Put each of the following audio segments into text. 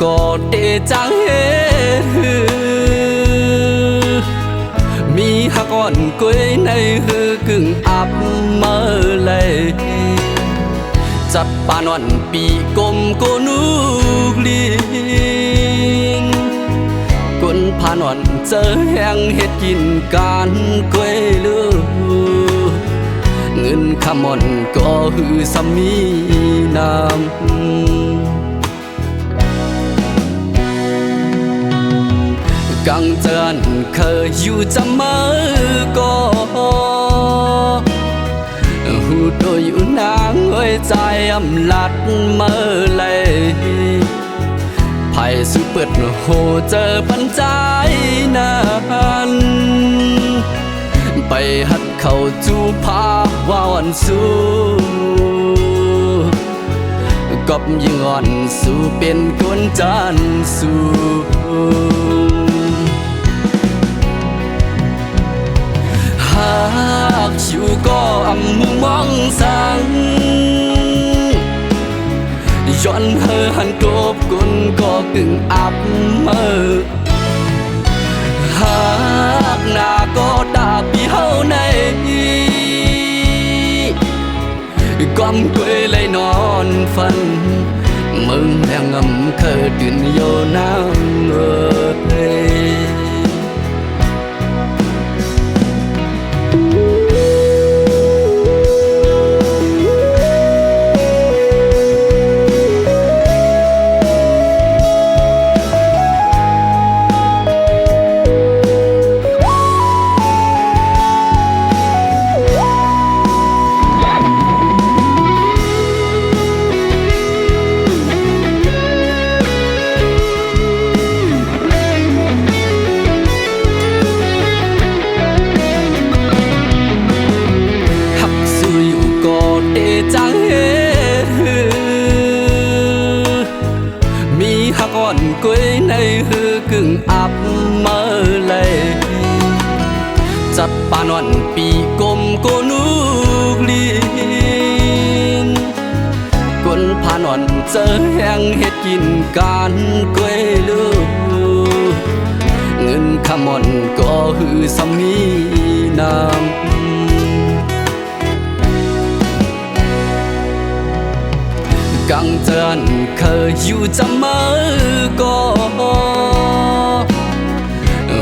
ก็เตจังเฮมีหักอ่อนกวยในหือกึ่งอับเมื่อเลยจัดปานวันปีกลมโกนูลีงกนผ่านวันเจอแห้งเฮ็ดกินการกวยลือเงินคำอ่อนก็หือสามีน้ำกังเจินเคยอยู่จำมือก็หูโดยอยู่นางเอ้ยใจอำลัดเมื่อเลยไผ่สุเปิดโหเจอปัญใจนั้นไปหัดเข้าจูพาว่าวันสู้กบยิงอ่อนสู้เป็นกวนจันสู้หากอยู่ก็อำมุมองสังย้อนเฮอหันกบกุนก็กึ่งอับเมื่อหากหน้าก็ตาปีเฮาในก้มกวยเลยนอนฝันมึงแรงงำเคยตื่นโยน้ำเอ้ยจังเฮมีหักอ่อนกวยในหือกึ่งอับเมื่อเลยจัดปานวันปีกลมโกนูลีนกนผ่านวันเจอแห้งเฮ็ดกินการกวยลือเงินคำอ่อนก็หือสามีน้ำกังเจินเคยอยู่จำมือก็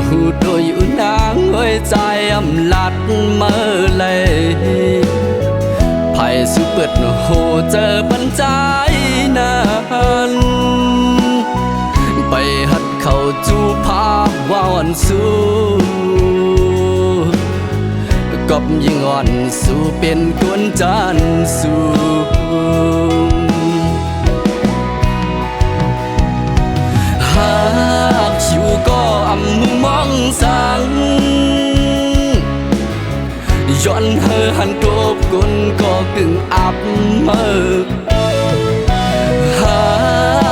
หูโดยอยู่นางเอ้ยใจอำลัดเมื่อเลยไผ่สุเปิดโหเจอปัญใจนั้นไปหัดเข้าจูพาว่าวันสู้กบยิงอ่อนสู้เป็นกวนจันสู้หากอยู่ก็อำมุมองสังย้อนเฮอหันกบกุนก็กึ่งอับเมื่อหา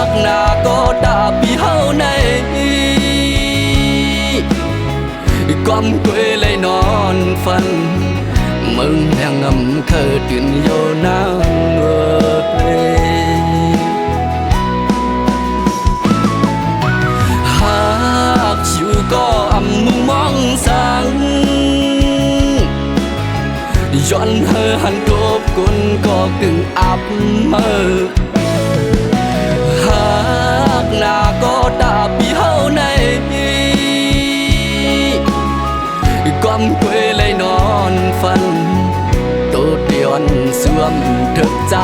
กหน้าก็ตาปีเฮาในก้มกวยเลยนอนฝันมึงแรงงำเคยตื่นโยน้ำเอ้ยหากอยู่ก็อำมุมองสังย้อนเฮอหันกบกุนก็กึ่งอับเมื่อหากหน้าก็ตาปีเฮาในก้มกวยเลยนอนฝันตัวเดียวสวมเถิดใจ